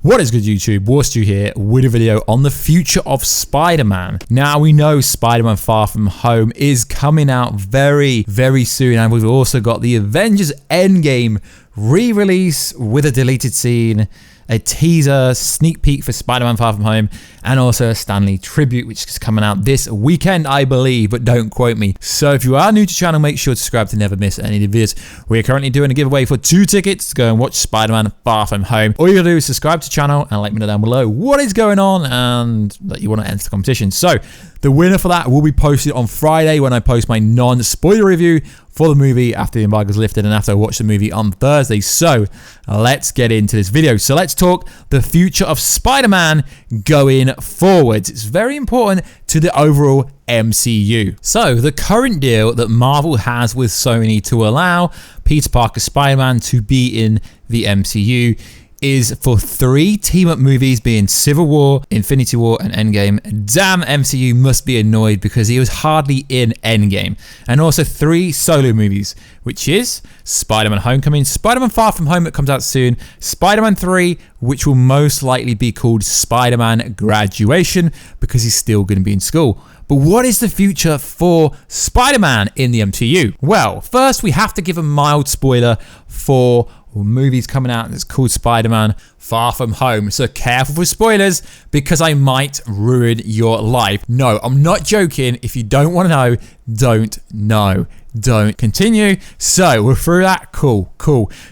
What is good, YouTube? Warstu here with a video on the future of Spider-Man. Now, we know Spider-Man Far From Home is coming out very, very soon, and we've also got the Avengers EndGame re-release with a deleted scene, a teaser, sneak peek for Spider-Man Far From Home, and also a Stan Lee tribute, which is coming out this weekend, I believe, but don't quote me. So if you are new to the channel, make sure to subscribe to never miss any of the videos. We're currently doing a giveaway for 2 tickets to go and watch Spider-Man Far From Home. All you gotta do is subscribe to the channel and let me know down below what is going on and that you want to enter the competition. So the winner for that will be posted on Friday when I post my non-spoiler review for the movie after the embargo is lifted and after I watch the movie on Thursday. So let's get into this video. So let's talk the future of Spider-Man going forwards. It's very important to the overall MCU. So the current deal that Marvel has with Sony to allow Peter Parker Spider-Man to be in the MCU is for 3 team-up movies, being Civil War, Infinity War, and Endgame. Damn, MCU must be annoyed because he was hardly in Endgame. And also 3 solo movies, which is Spider-Man Homecoming, Spider-Man Far From Home that comes out soon, Spider-Man 3, which will most likely be called Spider-Man Graduation because he's still going to be in school. But what is the future for Spider-Man in the MCU? Well, first we have to give a mild spoiler for movies coming out that's called Spider-Man Far From Home. So careful for spoilers because I might ruin your life. No, I'm not joking. If you don't want to know, don't know. Don't continue. So we're through that. Cool.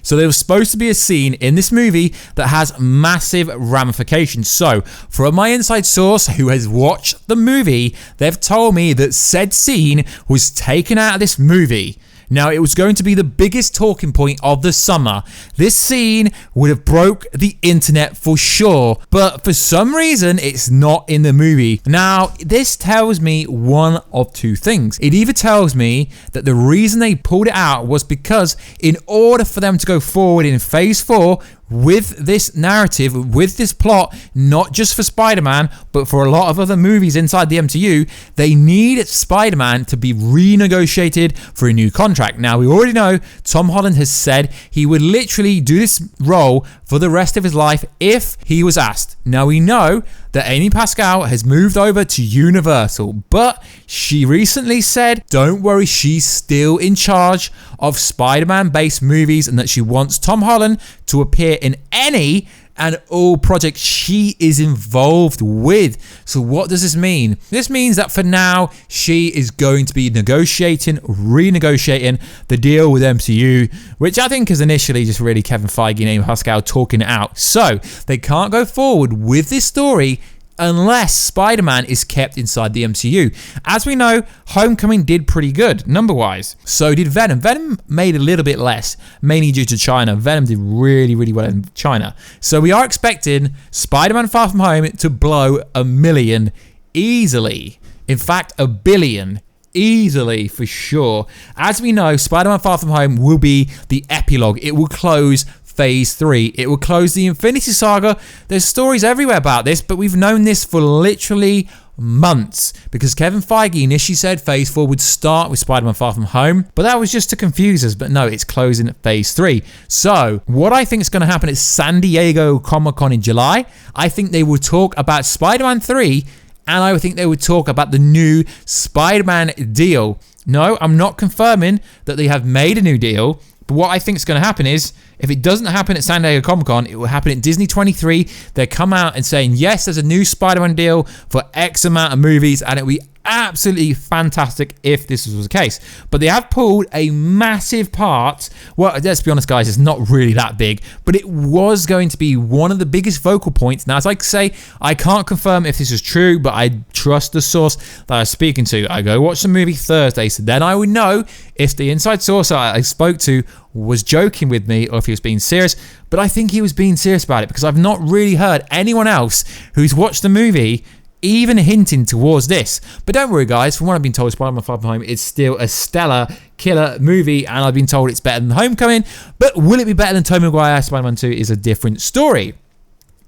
So there was supposed to be a scene in this movie that has massive ramifications. So from my inside source who has watched the movie, they've told me that said scene was taken out of this movie. Now, it was going to be the biggest talking point of the summer. This scene would have broke the internet for sure, but for some reason, it's not in the movie. Now, this tells me one of 2 things. It either tells me that the reason they pulled it out was because in order for them to go forward in Phase 4, with this narrative, with this plot, not just for Spider-Man, but for a lot of other movies inside the MCU, they need Spider-Man to be renegotiated for a new contract. Now, we already know Tom Holland has said he would literally do this role for the rest of his life if he was asked. Now, we know that Amy Pascal has moved over to Universal, but she recently said, don't worry, she's still in charge of Spider-Man based movies and that she wants Tom Holland to appear in any and all projects she is involved with. So what does this mean? This means that for now, she is going to be renegotiating the deal with MCU, which I think is initially just really Kevin Feige and Amy Pascal talking it out. So they can't go forward with this story unless Spider-Man is kept inside the MCU. As we know, Homecoming did pretty good, number-wise. So did Venom. Venom made a little bit less, mainly due to China. Venom did really, really well in China. So we are expecting Spider-Man Far From Home to blow 1 million easily. In fact, 1 billion easily, for sure. As we know, Spider-Man Far From Home will be the epilogue. It will close Phase 3. It will close the Infinity Saga. There's stories everywhere about this, but we've known this for literally months because Kevin Feige initially said Phase 4 would start with Spider-Man Far From Home, but that was just to confuse us. But no, it's closing Phase 3. So what I think is going to happen at San Diego Comic-Con in July, I think they will talk about Spider-Man 3, and I think they would talk about the new Spider-Man deal. No, I'm not confirming that they have made a new deal, but what I think is going to happen is, if it doesn't happen at San Diego Comic-Con, it will happen at Disney 23. They come out and saying, yes, there's a new Spider-Man deal for X amount of movies, and it will be absolutely fantastic if this was the case. But they have pulled a massive part. Well, let's be honest, guys, it's not really that big, but it was going to be one of the biggest vocal points. Now, as I say, I can't confirm if this is true, but I trust the source that I was speaking to. I go watch the movie Thursday, so then I would know if the inside source I spoke to was joking with me or if he was being serious. But I think he was being serious about it because I've not really heard anyone else who's watched the movie even hinting towards this. But don't worry, guys, from what I've been told, Spider-Man Far From Home is still a stellar killer movie, and I've been told it's better than Homecoming. But will it be better than Tobey Maguire? Spider-Man 2 is a different story.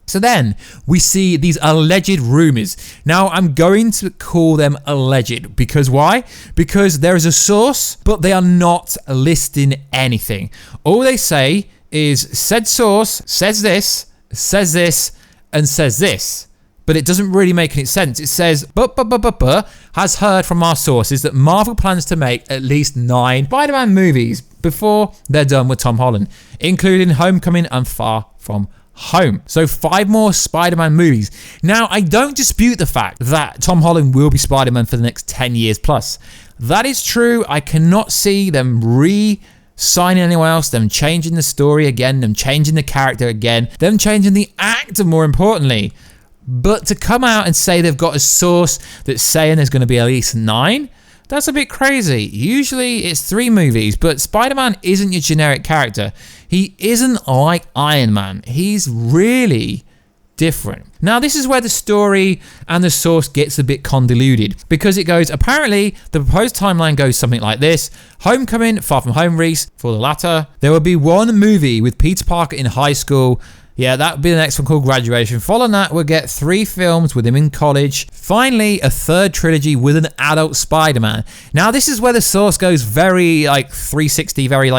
So then we see these alleged rumors. Now, I'm going to call them alleged because why? Because there is a source, but they are not listing anything. All they say is said source says this, and says this, but it doesn't really make any sense. It says, has heard from our sources that Marvel plans to make at least 9 Spider-Man movies before they're done with Tom Holland, including Homecoming and Far From Home. So 5 more Spider-Man movies. Now, I don't dispute the fact that Tom Holland will be Spider-Man for the next 10 years plus. That is true. I cannot see them signing anyone else, them changing the story again, them changing the character again, them changing the actor more importantly. But to come out and say they've got a source that's saying there's going to be at least 9, that's a bit crazy. Usually it's 3 movies, but Spider-Man isn't your generic character. He isn't like Iron Man. He's really different. Now, this is where the story and the source gets a bit convoluted, because it goes, apparently, the proposed timeline goes something like this. Homecoming, Far From Home release for the latter. There will be 1 movie with Peter Parker in high school. Yeah, that would be the next one called Graduation. Following that, we'll get 3 films with him in college. Finally, a 3rd trilogy with an adult Spider-Man. Now, this is where the source goes very, 360, very,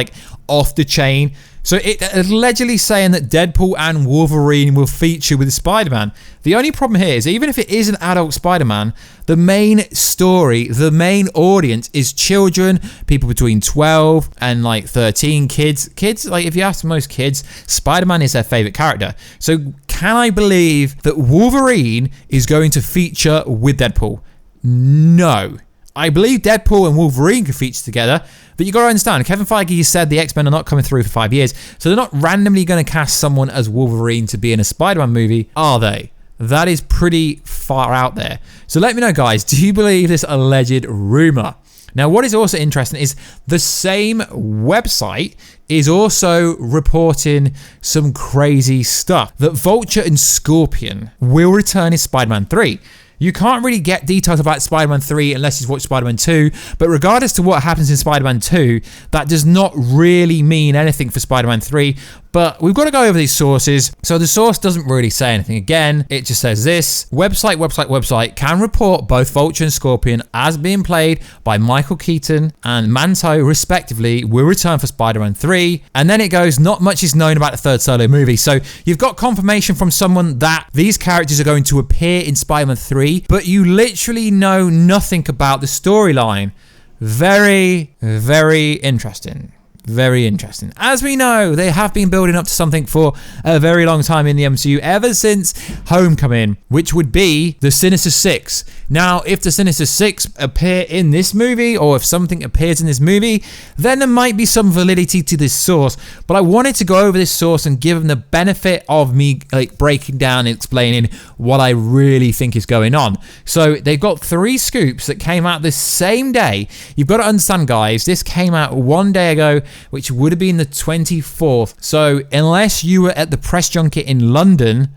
off the chain. So it allegedly saying that Deadpool and Wolverine will feature with Spider-Man. The only problem here is, even if it is an adult Spider-Man, the main story, the main audience is children, people between 12 and 13, kids. Kids, if you ask most kids, Spider-Man is their favorite character. So can I believe that Wolverine is going to feature with Deadpool? No. I believe Deadpool and Wolverine could feature together, but you got to understand, Kevin Feige said the X-Men are not coming through for 5 years, so they're not randomly going to cast someone as Wolverine to be in a Spider-Man movie, are they? That is pretty far out there. So let me know, guys, do you believe this alleged rumor? Now, what is also interesting is the same website is also reporting some crazy stuff, that Vulture and Scorpion will return in Spider-Man 3. You can't really get details about Spider-Man 3 unless you've watched Spider-Man 2, but regardless to what happens in Spider-Man 2, that does not really mean anything for Spider-Man 3, but we've got to go over these sources. So the source doesn't really say anything. Again, it just says this, website can report both Vulture and Scorpion as being played by Michael Keaton and Manto respectively will return for Spider-Man 3. And then it goes, not much is known about the 3rd solo movie. So you've got confirmation from someone that these characters are going to appear in Spider-Man 3, but you literally know nothing about the storyline. Very, very interesting. Very interesting. As we know, they have been building up to something for a very long time in the MCU, ever since Homecoming, which would be the Sinister Six. Now, if the Sinister Six appear in this movie, or if something appears in this movie, then there might be some validity to this source. But I wanted to go over this source and give them the benefit of me breaking down and explaining what I really think is going on. So they've got 3 scoops that came out the same day. You've got to understand, guys, this came out 1 day ago, which would have been the 24th. So unless you were at the press junket in London,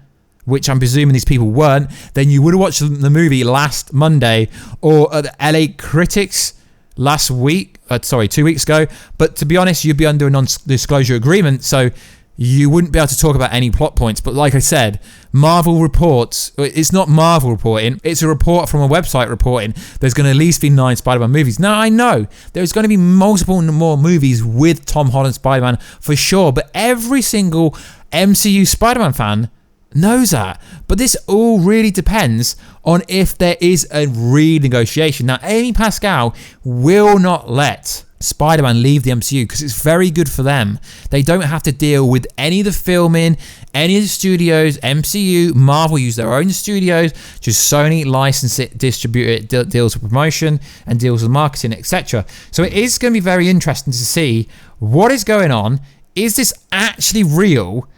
which I'm presuming these people weren't, then you would have watched the movie last Monday, or at the LA Critics last week, 2 weeks ago. But to be honest, you'd be under a non-disclosure agreement, so you wouldn't be able to talk about any plot points. But like I said, Marvel reports, it's not Marvel reporting, it's a report from a website reporting there's going to at least be 9 Spider-Man movies. Now, I know there's going to be multiple more movies with Tom Holland Spider-Man for sure, but every single MCU Spider-Man fan knows that. But this all really depends on if there is a renegotiation. Now, Amy Pascal will not let Spider-Man leave the MCU because it's very good for them. They don't have to deal with any of the filming, any of the studios. MCU, Marvel use their own studios, just Sony license it, distribute it, deals with promotion and deals with marketing, etc. So it is going to be very interesting to see what is going on. Is this actually real?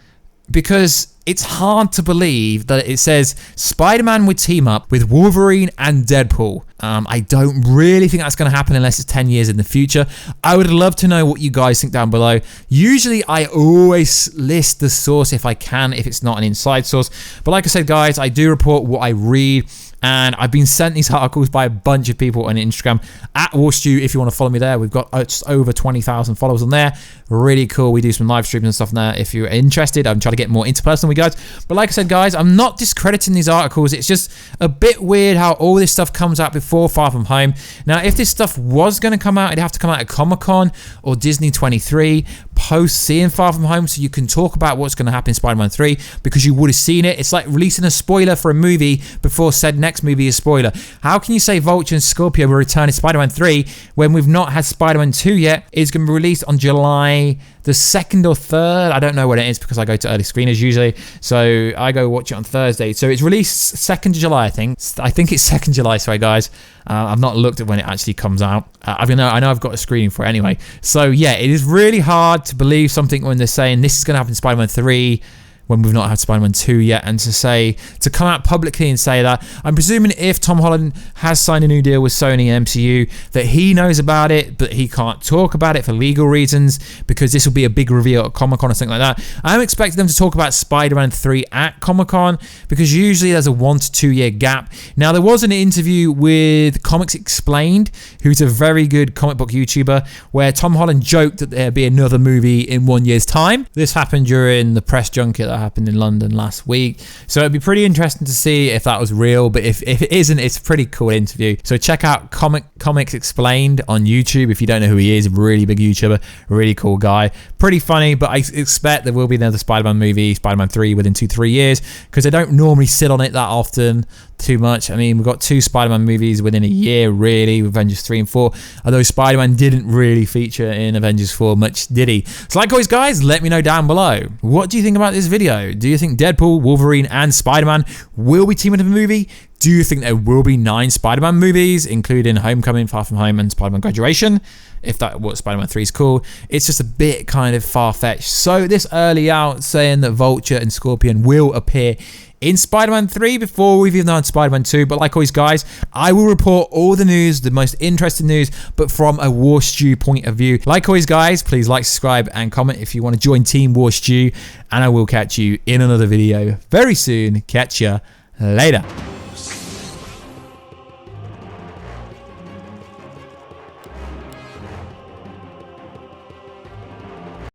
Because it's hard to believe that it says Spider-Man would team up with Wolverine and Deadpool. I don't really think that's going to happen unless it's 10 years in the future. I would love to know what you guys think down below. Usually I always list the source if I can, if it's not an inside source. But like I said, guys, I do report what I read. And I've been sent these articles by a bunch of people on Instagram at Warstu. If you want to follow me there, we've got just over 20,000 followers on there. Really cool. We do some live streams and stuff on there. If you're interested, I'm trying to get more interpersonal with you guys. But like I said, guys, I'm not discrediting these articles. It's just a bit weird how all this stuff comes out before Far From Home. Now, if this stuff was going to come out, it'd have to come out at Comic-Con or Disney 23, post seeing Far From Home so you can talk about what's going to happen in Spider-Man 3 because you would have seen it. It's like releasing a spoiler for a movie before said next movie is spoiler. How can you say Vulture and Scorpio will return in Spider-Man 3 when we've not had Spider-Man 2 yet? It's going to be released on July the 2nd or 3rd. I don't know when it is because I go to early screeners usually. So I go watch it on Thursday. So it's released 2nd of July, I think. I think it's 2nd July, sorry guys. I've not looked at when it actually comes out. I know I've got a screening for it anyway. So yeah, it is really hard to believe something when they're saying this is going to happen in Spider-Man 3 when we've not had Spider-Man 2 yet, and to come out publicly and say that. I'm presuming if Tom Holland has signed a new deal with Sony and MCU, that he knows about it, but he can't talk about it for legal reasons, because this will be a big reveal at Comic-Con or something like that. I'm expecting them to talk about Spider-Man 3 at Comic-Con, because usually there's a 1 to 2 year gap. Now, there was an interview with Comics Explained, who's a very good comic book YouTuber, where Tom Holland joked that there'd be another movie in 1 year's time. This happened during the press junket that happened in London last week, so it'd be pretty interesting to see if that was real. But if it isn't, it's a pretty cool interview. So check out Comics Explained on YouTube if you don't know who he is. Really big YouTuber, really cool guy, pretty funny. But I expect there will be another Spider-Man movie, Spider-Man 3, within 2 to 3 years, because they don't normally sit on it that often too much. I mean, we've got 2 Spider-Man movies within a year, really, with Avengers 3 and 4, although Spider-Man didn't really feature in Avengers 4 much, did he? So like always, guys, let me know down below. What do you think about this video? Do you think Deadpool, Wolverine, and Spider-Man will be teaming in a movie? Do you think there will be 9 Spider-Man movies, including Homecoming, Far From Home, and Spider-Man Graduation? If that's what Spider-Man 3 is called. It's just a bit kind of far-fetched. So this early out saying that Vulture and Scorpion will appear in Spider-Man 3 before we've even done Spider-Man 2. But like always, guys, I will report all the news, the most interesting news, but from a Warstu point of view. Like always, guys, please like, subscribe, and comment if you want to join Team Warstu. And I will catch you in another video very soon. Catch ya later.